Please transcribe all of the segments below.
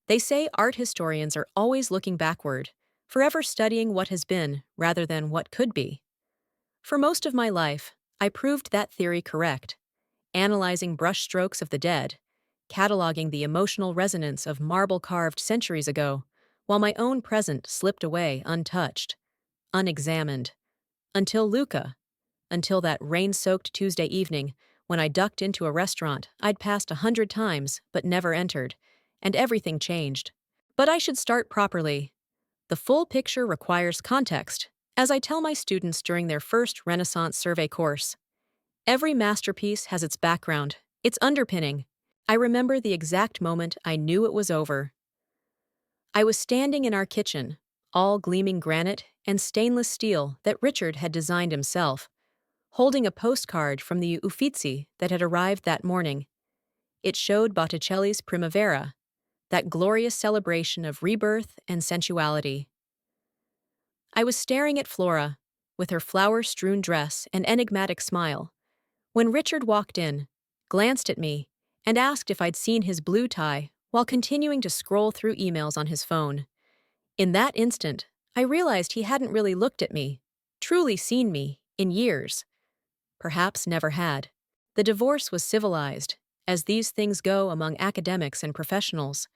They say art historians are always looking backward, forever studying what has been rather than what could be. For most of my life, I proved that theory correct, analyzing brushstrokes of the dead, cataloging the emotional resonance of marble carved centuries ago, while my own present slipped away untouched, unexamined. Until Luca, until that rain soaked Tuesday evening when I ducked into a restaurant I'd passed 100 times but never entered, and everything changed. But I should start properly. The full picture requires context, as I tell my students during their first Renaissance survey course. Every masterpiece has its background, its underpinning. I remember the exact moment I knew it was over. I was standing in our kitchen, all gleaming granite and stainless steel that Richard had designed himself, holding a postcard from the Uffizi that had arrived that morning. It showed Botticelli's Primavera, that glorious celebration of rebirth and sensuality. I was staring at Flora, with her flower-strewn dress and enigmatic smile, when Richard walked in, glanced at me, and asked if I'd seen his blue tie while continuing to scroll through emails on his phone. In that instant, I realized he hadn't really looked at me, truly seen me, in years. Perhaps never had. The divorce was civilized, as these things go among academics and professionals.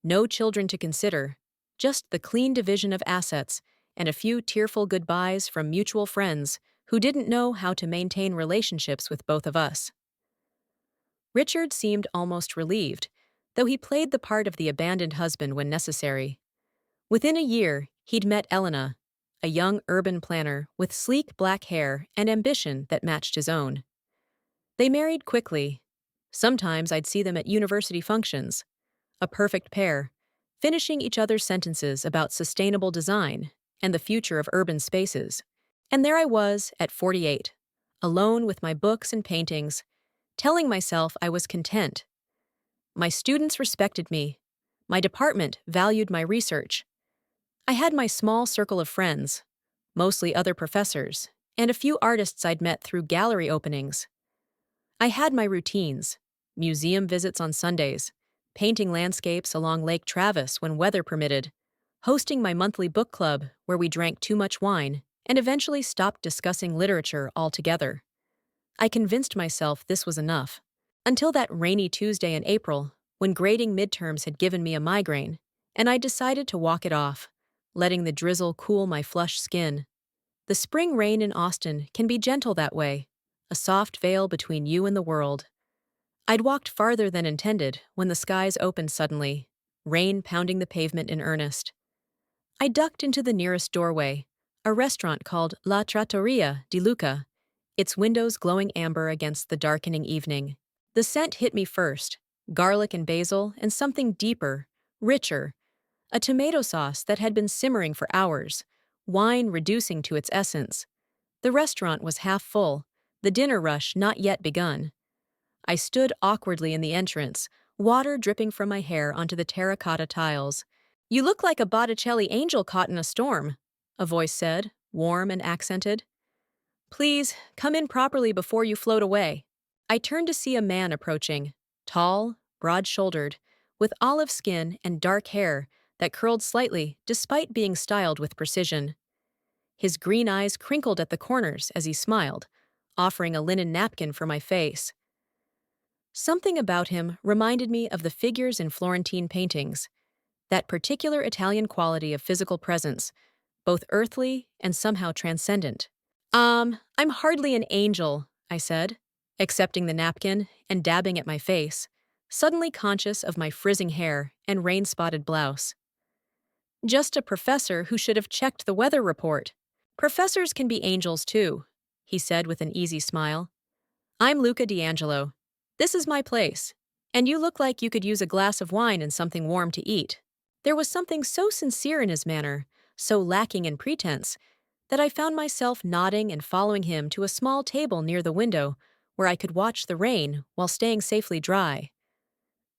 No children to consider, just the clean division of assets and a few tearful goodbyes from mutual friends who didn't know how to maintain relationships with both of us. Richard seemed almost relieved, though he played the part of the abandoned husband when necessary. Within a year, he'd met Elena, a young urban planner with sleek black hair and ambition that matched his own. They married quickly. Sometimes I'd see them at university functions, a perfect pair, finishing each other's sentences about sustainable design and the future of urban spaces. And there I was at 48, alone with my books and paintings, telling myself I was content. My students respected me. My department valued my research. I had my small circle of friends, mostly other professors, and a few artists I'd met through gallery openings. I had my routines, museum visits on Sundays, painting landscapes along Lake Travis when weather permitted, hosting my monthly book club where we drank too much wine and eventually stopped discussing literature altogether. I convinced myself this was enough, until that rainy Tuesday in April when grading midterms had given me a migraine, and I decided to walk it off, letting the drizzle cool my flushed skin. The spring rain in Austin can be gentle that way, a soft veil between you and the world. I'd walked farther than intended when the skies opened suddenly, rain pounding the pavement in earnest. I ducked into the nearest doorway, a restaurant called La Trattoria di Luca, its windows glowing amber against the darkening evening. The scent hit me first, garlic and basil and something deeper, richer, a tomato sauce that had been simmering for hours, wine reducing to its essence. The restaurant was half full, the dinner rush not yet begun. I stood awkwardly in the entrance, water dripping from my hair onto the terracotta tiles. "You look like a Botticelli angel caught in a storm," a voice said, warm and accented. "Please, come in properly before you float away." I turned to see a man approaching, tall, broad-shouldered, with olive skin and dark hair that curled slightly despite being styled with precision. His green eyes crinkled at the corners as he smiled, offering a linen napkin for my face. Something about him reminded me of the figures in Florentine paintings, that particular Italian quality of physical presence, both earthly and somehow transcendent. I'm hardly an angel," I said, accepting the napkin and dabbing at my face, suddenly conscious of my frizzing hair and rain-spotted blouse. "Just a professor who should have checked the weather report." "Professors can be angels too," he said with an easy smile. "I'm Luca D'Angelo. This is my place, and you look like you could use a glass of wine and something warm to eat." There was something so sincere in his manner, so lacking in pretense, that I found myself nodding and following him to a small table near the window where I could watch the rain while staying safely dry.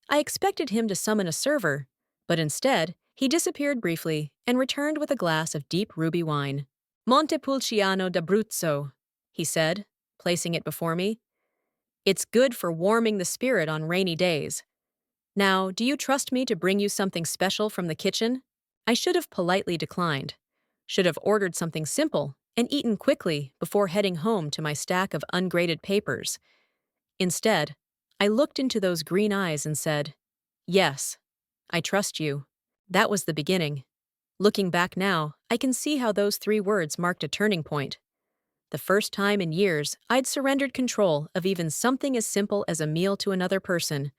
I expected him to summon a server, but instead, he disappeared briefly and returned with a glass of deep ruby wine. "Montepulciano d'Abruzzo," he said, placing it before me. "It's good for warming the spirit on rainy days." Now, do you trust me to bring you something special from the kitchen? I should have politely declined. Should have ordered something simple and eaten quickly before heading home to my stack of ungraded papers. Instead, I looked into those green eyes and said, "Yes, I trust you." That was the beginning. Looking back now, I can see how those 3 words marked a turning point. The first time in years I'd surrendered control of even something as simple as a meal to another person.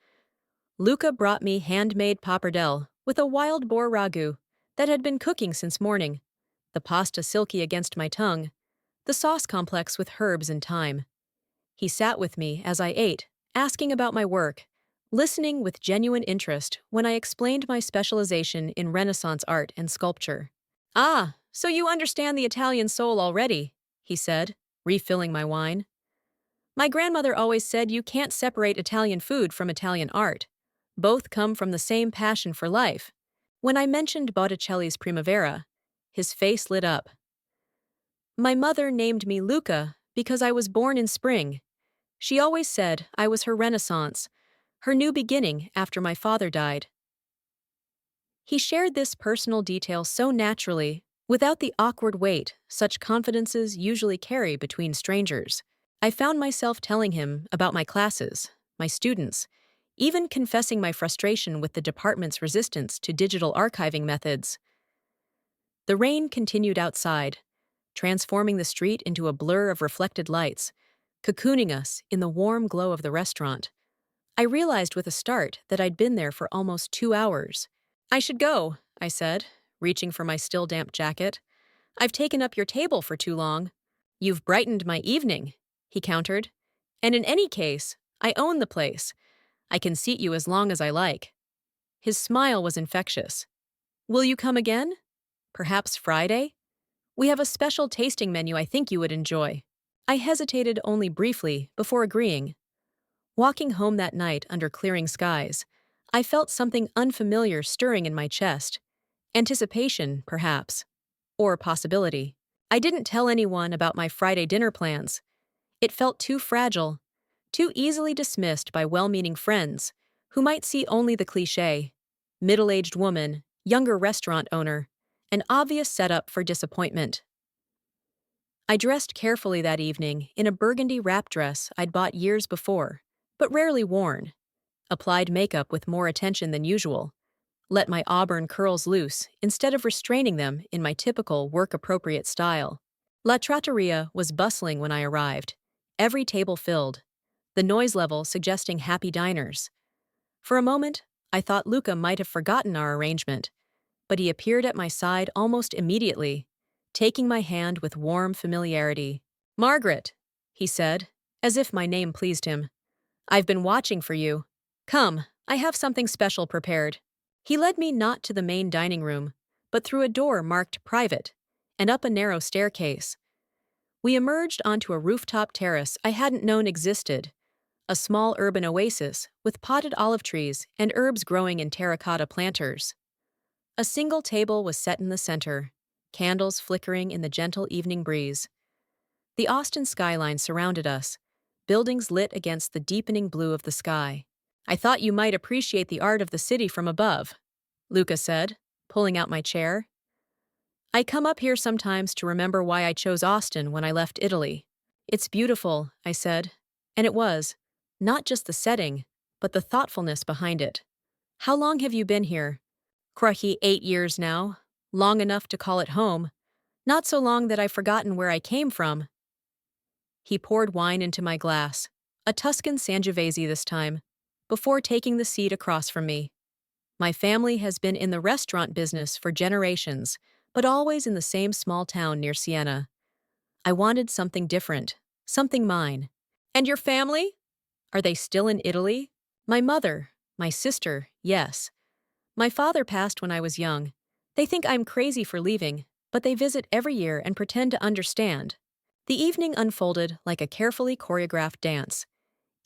Luca brought me handmade pappardelle with a wild boar ragu that had been cooking since morning, the pasta silky against my tongue, the sauce complex with herbs and thyme. He sat with me as I ate, asking about my work, listening with genuine interest when I explained my specialization in Renaissance art and sculpture. "Ah, so you understand the Italian soul already," he said, refilling my wine. "My grandmother always said you can't separate Italian food from Italian art. Both come from the same passion for life." When I mentioned Botticelli's Primavera, his face lit up. "My mother named me Luca because I was born in spring. She always said I was her Renaissance, her new beginning after my father died." He shared this personal detail so naturally, without the awkward weight such confidences usually carry between strangers. I found myself telling him about my classes, my students, even confessing my frustration with the department's resistance to digital archiving methods. The rain continued outside, transforming the street into a blur of reflected lights, cocooning us in the warm glow of the restaurant. I realized with a start that I'd been there for almost 2 hours. "I should go," I said, reaching for my still damp jacket. "I've taken up your table for too long." "You've brightened my evening," he countered. "And in any case, I own the place. I can seat you as long as I like." His smile was infectious. "Will you come again? Perhaps Friday? We have a special tasting menu I think you would enjoy." I hesitated only briefly before agreeing. Walking home that night under clearing skies, I felt something unfamiliar stirring in my chest. Anticipation, perhaps. Or possibility. I didn't tell anyone about my Friday dinner plans. It felt too fragile, too easily dismissed by well-meaning friends, who might see only the cliché: middle-aged woman, younger restaurant owner, an obvious setup for disappointment. I dressed carefully that evening in a burgundy wrap dress I'd bought years before, but rarely worn. Applied makeup with more attention than usual. Let my auburn curls loose instead of restraining them in my typical work-appropriate style. La Trattoria was bustling when I arrived, every table filled, the noise level suggesting happy diners. For a moment, I thought Luca might have forgotten our arrangement, but he appeared at my side almost immediately, taking my hand with warm familiarity. "Margaret," he said, as if my name pleased him. "I've been watching for you. Come, I have something special prepared." He led me not to the main dining room, but through a door marked private, and up a narrow staircase. We emerged onto a rooftop terrace I hadn't known existed, a small urban oasis with potted olive trees and herbs growing in terracotta planters. A single table was set in the center, candles flickering in the gentle evening breeze. The Austin skyline surrounded us, buildings lit against the deepening blue of the sky. "I thought you might appreciate the art of the city from above," Luca said, pulling out my chair. "I come up here sometimes to remember why I chose Austin when I left Italy." "It's beautiful," I said, and it was, not just the setting, but the thoughtfulness behind it. "How long have you been here?" "Crikey, 8 years now. Long enough to call it home. Not so long that I've forgotten where I came from." He poured wine into my glass, a Tuscan Sangiovese this time, before taking the seat across from me. "My family has been in the restaurant business for generations, but always in the same small town near Siena. I wanted something different, something mine." "And your family? Are they still in Italy?" "My mother, my sister, yes. My father passed when I was young. They think I'm crazy for leaving, but they visit every year and pretend to understand." The evening unfolded like a carefully choreographed dance,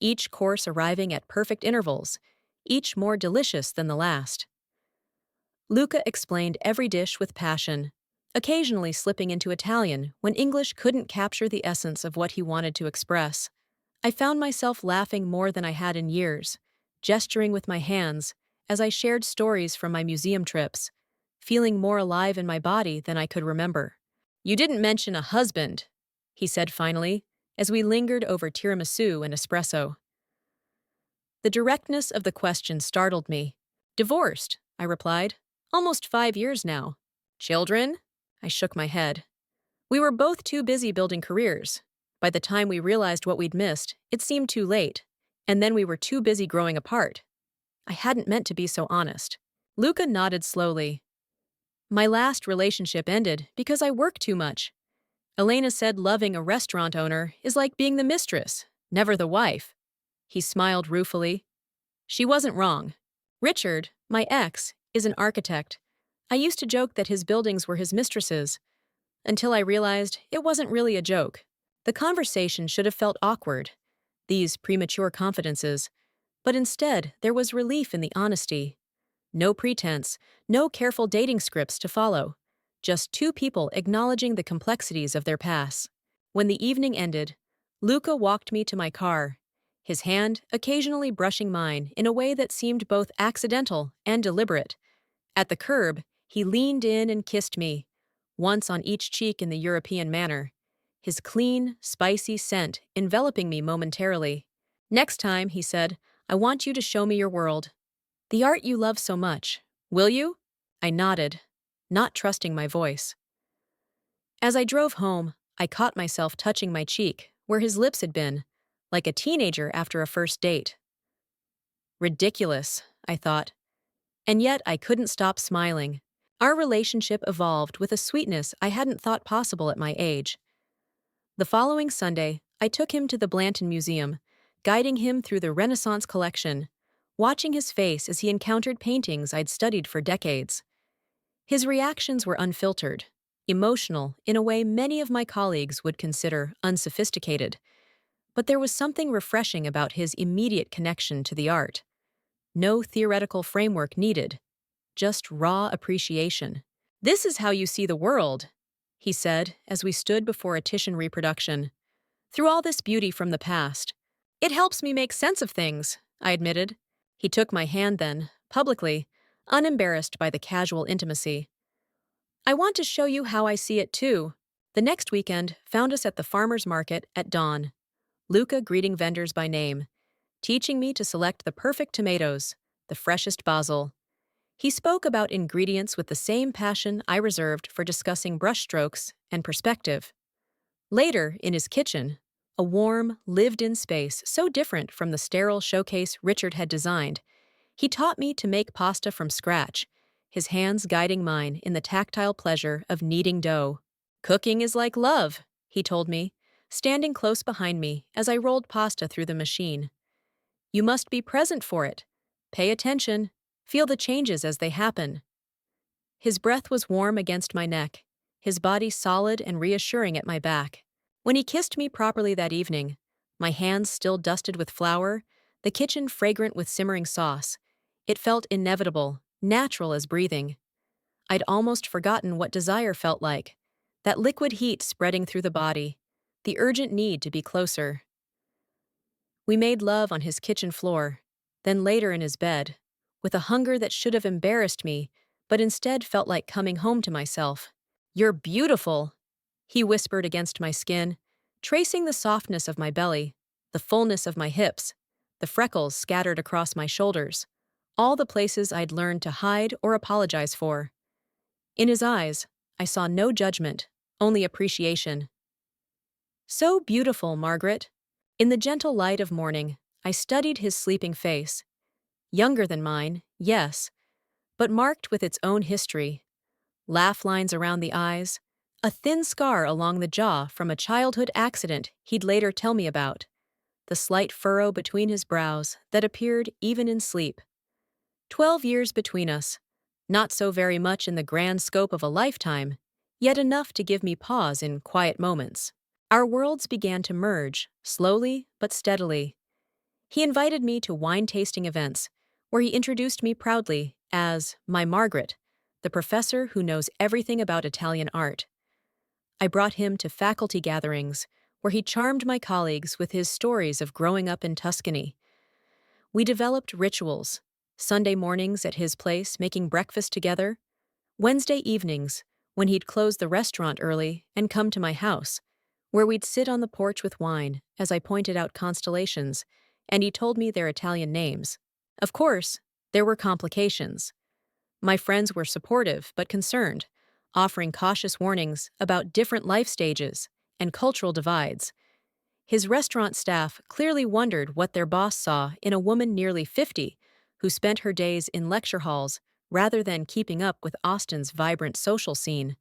each course arriving at perfect intervals, each more delicious than the last. Luca explained every dish with passion, occasionally slipping into Italian when English couldn't capture the essence of what he wanted to express. I found myself laughing more than I had in years, gesturing with my hands as I shared stories from my museum trips, feeling more alive in my body than I could remember. You didn't mention a husband, he said finally, as we lingered over tiramisu and espresso. The directness of the question startled me. Divorced, I replied. Almost 5 years now. Children? I shook my head. We were both too busy building careers. By the time we realized what we'd missed, it seemed too late. And then we were too busy growing apart. I hadn't meant to be so honest. Luca nodded slowly. My last relationship ended because I worked too much. Elena said loving a restaurant owner is like being the mistress, never the wife. He smiled ruefully. She wasn't wrong. Richard, my ex, is an architect. I used to joke that his buildings were his mistresses, until I realized it wasn't really a joke. The conversation should have felt awkward, these premature confidences, but instead there was relief in the honesty. No pretense, no careful dating scripts to follow, just two people acknowledging the complexities of their pasts. When the evening ended, Luca walked me to my car, his hand occasionally brushing mine in a way that seemed both accidental and deliberate. At the curb, he leaned in and kissed me, once on each cheek in the European manner, his clean, spicy scent enveloping me momentarily. Next time, he said, I want you to show me your world. The art you love so much. Will you? I nodded, not trusting my voice. As I drove home, I caught myself touching my cheek, where his lips had been, like a teenager after a first date. Ridiculous, I thought. And yet I couldn't stop smiling. Our relationship evolved with a sweetness I hadn't thought possible at my age. The following Sunday, I took him to the Blanton Museum, guiding him through the Renaissance collection, watching his face as he encountered paintings I'd studied for decades. His reactions were unfiltered, emotional in a way many of my colleagues would consider unsophisticated, but there was something refreshing about his immediate connection to the art. No theoretical framework needed, just raw appreciation. This is how you see the world, he said as we stood before a Titian reproduction. Through all this beauty from the past. It helps me make sense of things, I admitted. He took my hand then, publicly, unembarrassed by the casual intimacy. I want to show you how I see it too. The next weekend found us at the farmer's market at dawn. Luca greeting vendors by name, teaching me to select the perfect tomatoes, the freshest basil. He spoke about ingredients with the same passion I reserved for discussing brushstrokes and perspective. Later, in his kitchen, a warm, lived-in space so different from the sterile showcase Richard had designed, he taught me to make pasta from scratch, his hands guiding mine in the tactile pleasure of kneading dough. Cooking is like love, he told me, standing close behind me as I rolled pasta through the machine. You must be present for it. Pay attention. Feel the changes as they happen. His breath was warm against my neck, his body solid and reassuring at my back. When he kissed me properly that evening, my hands still dusted with flour, the kitchen fragrant with simmering sauce, it felt inevitable, natural as breathing. I'd almost forgotten what desire felt like, that liquid heat spreading through the body, the urgent need to be closer. We made love on his kitchen floor, then later in his bed, with a hunger that should have embarrassed me, but instead felt like coming home to myself. You're beautiful, he whispered against my skin, tracing the softness of my belly, the fullness of my hips, the freckles scattered across my shoulders, all the places I'd learned to hide or apologize for. In his eyes, I saw no judgment, only appreciation. So beautiful, Margaret. In the gentle light of morning, I studied his sleeping face. Younger than mine, yes, but marked with its own history. Laugh lines around the eyes, a thin scar along the jaw from a childhood accident he'd later tell me about, the slight furrow between his brows that appeared even in sleep. 12 years between us, not so very much in the grand scope of a lifetime, yet enough to give me pause in quiet moments. Our worlds began to merge, slowly but steadily. He invited me to wine-tasting events, where he introduced me proudly as my Margaret, the professor who knows everything about Italian art. I brought him to faculty gatherings, where he charmed my colleagues with his stories of growing up in Tuscany. We developed rituals. Sunday mornings at his place, making breakfast together. Wednesday evenings, when he'd close the restaurant early and come to my house, where we'd sit on the porch with wine as I pointed out constellations, and he told me their Italian names. Of course, there were complications. My friends were supportive but concerned, offering cautious warnings about different life stages and cultural divides. His restaurant staff clearly wondered what their boss saw in a woman nearly 50 who spent her days in lecture halls rather than keeping up with Austin's vibrant social scene.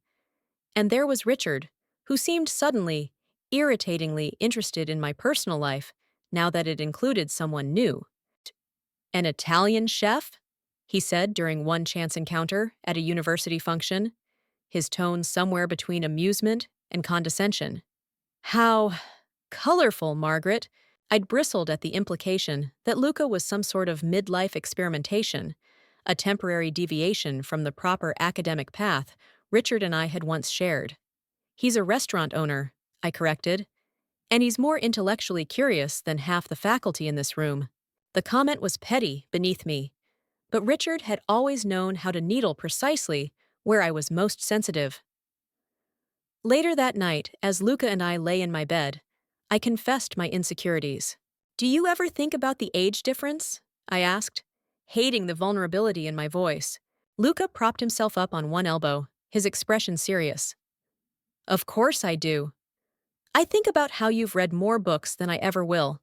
And there was Richard, who seemed suddenly, irritatingly interested in my personal life now that it included someone new. An Italian chef? He said during one chance encounter at a university function, his tone somewhere between amusement and condescension. How colorful, Margaret! I'd bristled at the implication that Luca was some sort of midlife experimentation, a temporary deviation from the proper academic path Richard and I had once shared. He's a restaurant owner, I corrected, and he's more intellectually curious than half the faculty in this room. The comment was petty beneath me, but Richard had always known how to needle precisely where I was most sensitive. Later that night, as Luca and I lay in my bed, I confessed my insecurities. "Do you ever think about the age difference?" I asked, hating the vulnerability in my voice. Luca propped himself up on one elbow, his expression serious. "Of course I do. I think about how you've read more books than I ever will,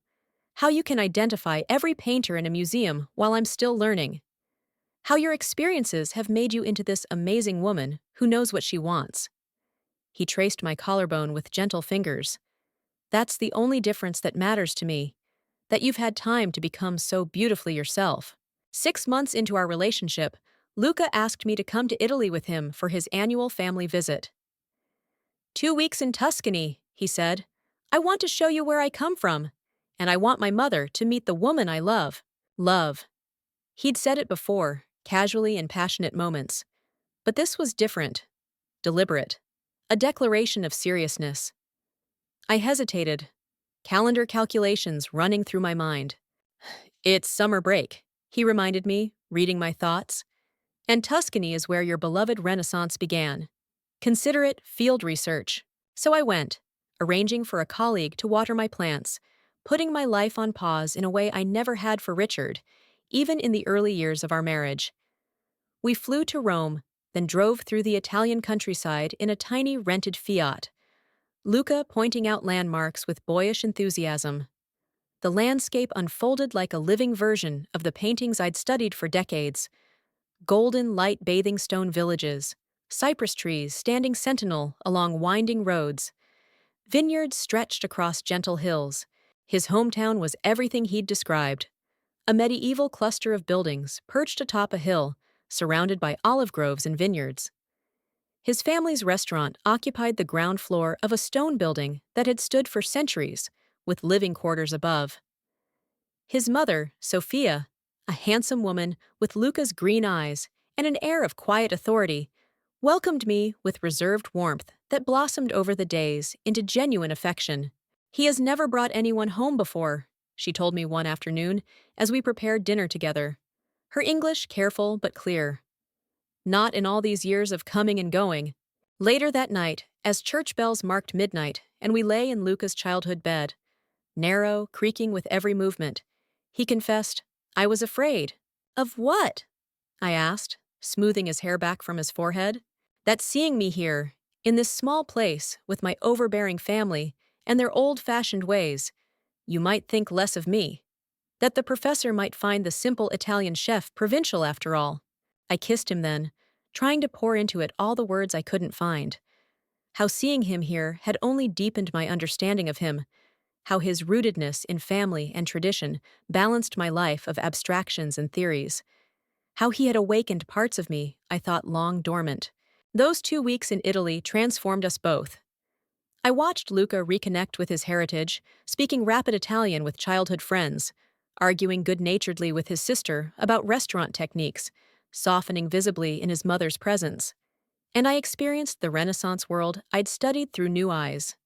how you can identify every painter in a museum while I'm still learning, how your experiences have made you into this amazing woman who knows what she wants." He traced my collarbone with gentle fingers. "That's the only difference that matters to me, that you've had time to become so beautifully yourself." 6 months into our relationship, Luca asked me to come to Italy with him for his annual family visit. "2 weeks in Tuscany," he said. "I want to show you where I come from, and I want my mother to meet the woman I love." Love. He'd said it before, casually in passionate moments. But this was different, deliberate, a declaration of seriousness. I hesitated, calendar calculations running through my mind. "It's summer break," he reminded me, reading my thoughts. "And Tuscany is where your beloved Renaissance began. Consider it field research." So I went, arranging for a colleague to water my plants, putting my life on pause in a way I never had for Richard, even in the early years of our marriage. We flew to Rome, then drove through the Italian countryside in a tiny rented Fiat, Luca pointing out landmarks with boyish enthusiasm. The landscape unfolded like a living version of the paintings I'd studied for decades. Golden light bathing stone villages, cypress trees standing sentinel along winding roads, vineyards stretched across gentle hills. His hometown was everything he'd described. A medieval cluster of buildings perched atop a hill, surrounded by olive groves and vineyards. His family's restaurant occupied the ground floor of a stone building that had stood for centuries, with living quarters above. His mother, Sophia, a handsome woman with Luca's green eyes and an air of quiet authority, welcomed me with reserved warmth that blossomed over the days into genuine affection. "He has never brought anyone home before," she told me one afternoon as we prepared dinner together. Her English careful but clear. "Not in all these years of coming and going." Later that night, as church bells marked midnight and we lay in Luca's childhood bed, narrow, creaking with every movement, he confessed, "I was afraid." "Of what?" I asked, smoothing his hair back from his forehead. "That seeing me here, in this small place with my overbearing family and their old-fashioned ways, you might think less of me. That the professor might find the simple Italian chef provincial after all." I kissed him then, trying to pour into it all the words I couldn't find. How seeing him here had only deepened my understanding of him, how his rootedness in family and tradition balanced my life of abstractions and theories, how he had awakened parts of me I thought long dormant. Those 2 weeks in Italy transformed us both. I watched Luca reconnect with his heritage, speaking rapid Italian with childhood friends, arguing good-naturedly with his sister about restaurant techniques, softening visibly in his mother's presence. And I experienced the Renaissance world I'd studied through new eyes,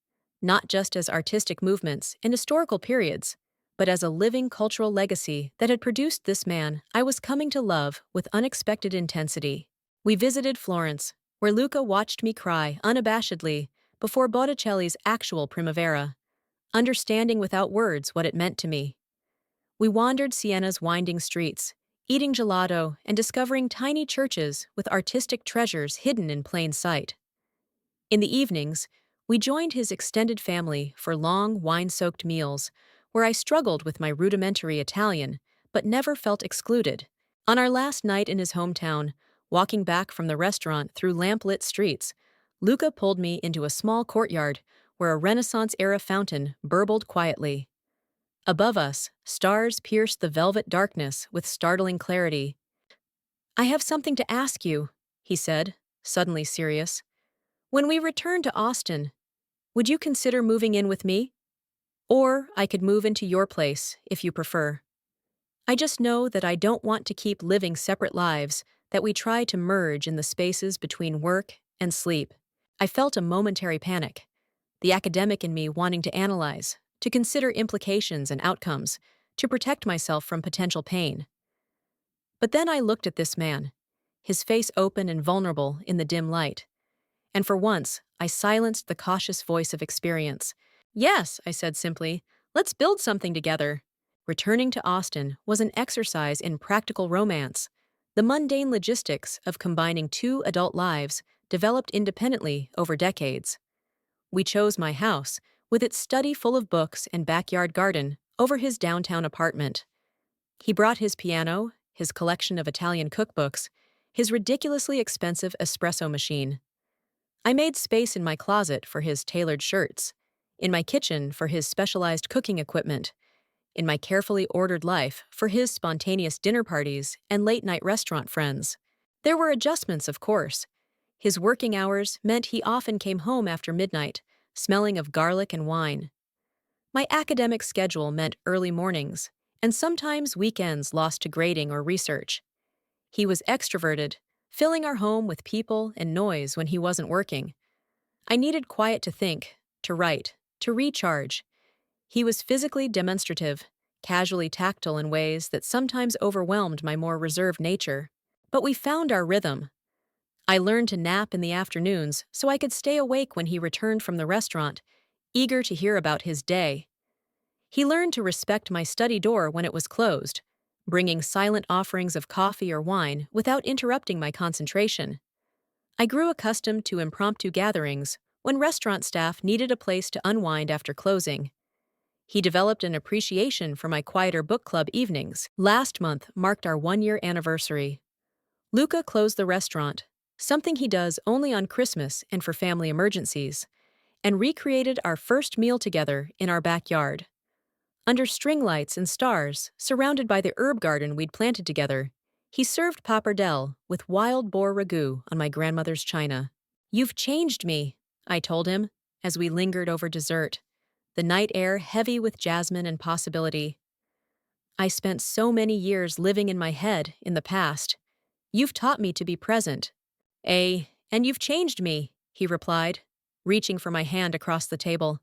not just as artistic movements and historical periods, but as a living cultural legacy that had produced this man I was coming to love with unexpected intensity. We visited Florence, where Luca watched me cry unabashedly before Botticelli's actual Primavera, understanding without words what it meant to me. We wandered Siena's winding streets, eating gelato and discovering tiny churches with artistic treasures hidden in plain sight. In the evenings, we joined his extended family for long, wine-soaked meals, where I struggled with my rudimentary Italian, but never felt excluded. On our last night in his hometown, walking back from the restaurant through lamp-lit streets, Luca pulled me into a small courtyard where a Renaissance-era fountain burbled quietly. Above us, stars pierced the velvet darkness with startling clarity. "I have something to ask you," he said, suddenly serious. "When we return to Austin, would you consider moving in with me? Or I could move into your place, if you prefer. I just know that I don't want to keep living separate lives that we try to merge in the spaces between work and sleep." I felt a momentary panic, the academic in me wanting to analyze, to consider implications and outcomes, to protect myself from potential pain. But then I looked at this man, his face open and vulnerable in the dim light. And for once, I silenced the cautious voice of experience. "Yes," I said simply, "let's build something together." Returning to Austin was an exercise in practical romance. The mundane logistics of combining two adult lives developed independently over decades. We chose my house, with its study full of books and backyard garden, over his downtown apartment. He brought his piano, his collection of Italian cookbooks, his ridiculously expensive espresso machine. I made space in my closet for his tailored shirts, in my kitchen for his specialized cooking equipment, in my carefully ordered life for his spontaneous dinner parties and late-night restaurant friends. There were adjustments, of course. His working hours meant he often came home after midnight, smelling of garlic and wine. My academic schedule meant early mornings, and sometimes weekends lost to grading or research. He was extroverted, filling our home with people and noise when he wasn't working. I needed quiet to think, to write, to recharge. He was physically demonstrative, casually tactile in ways that sometimes overwhelmed my more reserved nature. But we found our rhythm. I learned to nap in the afternoons so I could stay awake when he returned from the restaurant, eager to hear about his day. He learned to respect my study door when it was closed, bringing silent offerings of coffee or wine without interrupting my concentration. I grew accustomed to impromptu gatherings when restaurant staff needed a place to unwind after closing. He developed an appreciation for my quieter book club evenings. Last month marked our one-year anniversary. Luca closed the restaurant, something he does only on Christmas and for family emergencies, and recreated our first meal together in our backyard. Under string lights and stars, surrounded by the herb garden we'd planted together, he served pappardelle with wild boar ragout on my grandmother's china. "You've changed me," I told him, as we lingered over dessert, the night air heavy with jasmine and possibility. "I spent so many years living in my head in the past. You've taught me to be present." And you've changed me," he replied, reaching for my hand across the table.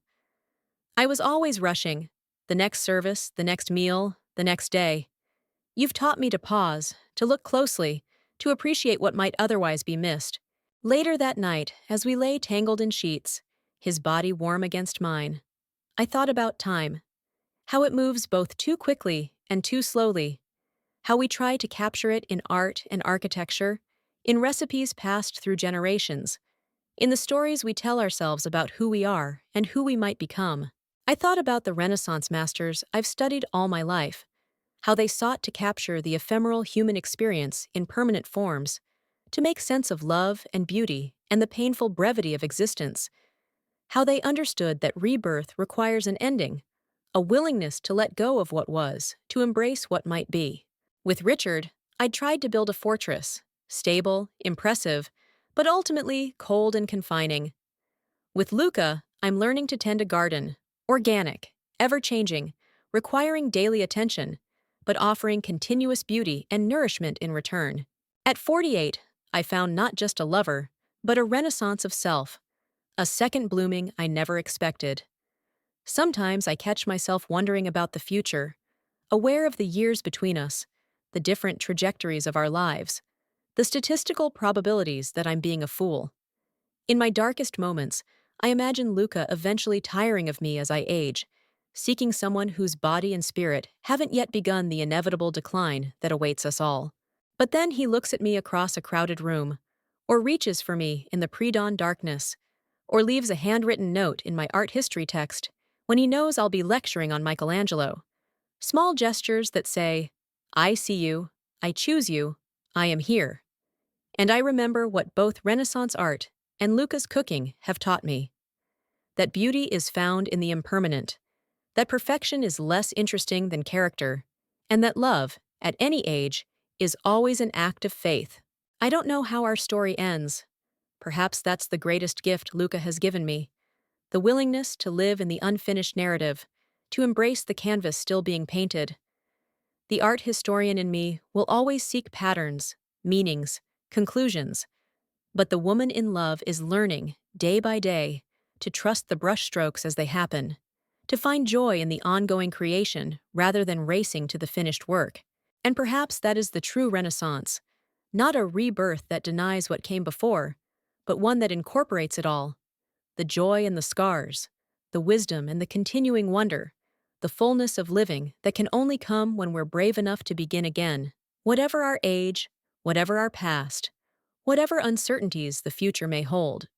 "I was always rushing. The next service, the next meal, the next day. You've taught me to pause, to look closely, to appreciate what might otherwise be missed." Later that night, as we lay tangled in sheets, his body warm against mine, I thought about time, how it moves both too quickly and too slowly, how we try to capture it in art and architecture, in recipes passed through generations, in the stories we tell ourselves about who we are and who we might become. I thought about the Renaissance masters I've studied all my life, how they sought to capture the ephemeral human experience in permanent forms, to make sense of love and beauty and the painful brevity of existence, how they understood that rebirth requires an ending, a willingness to let go of what was, to embrace what might be. With Richard, I tried to build a fortress, stable, impressive, but ultimately cold and confining. With Luca, I'm learning to tend a garden, organic, ever-changing, requiring daily attention, but offering continuous beauty and nourishment in return. At 48, I found not just a lover, but a renaissance of self, a second blooming I never expected. Sometimes I catch myself wondering about the future, aware of the years between us, the different trajectories of our lives, the statistical probabilities that I'm being a fool. In my darkest moments, I imagine Luca eventually tiring of me as I age, seeking someone whose body and spirit haven't yet begun the inevitable decline that awaits us all. But then he looks at me across a crowded room, or reaches for me in the pre-dawn darkness, or leaves a handwritten note in my art history text when he knows I'll be lecturing on Michelangelo. Small gestures that say, I see you, I choose you, I am here. And I remember what both Renaissance art and Luca's cooking have taught me: that beauty is found in the impermanent, that perfection is less interesting than character, and that love, at any age, is always an act of faith. I don't know how our story ends. Perhaps that's the greatest gift Luca has given me: the willingness to live in the unfinished narrative, to embrace the canvas still being painted. The art historian in me will always seek patterns, meanings, conclusions, but the woman in love is learning, day by day, to trust the brushstrokes as they happen, to find joy in the ongoing creation rather than racing to the finished work. And perhaps that is the true Renaissance, not a rebirth that denies what came before, but one that incorporates it all: the joy and the scars, the wisdom and the continuing wonder, the fullness of living that can only come when we're brave enough to begin again. Whatever our age, whatever our past, whatever uncertainties the future may hold,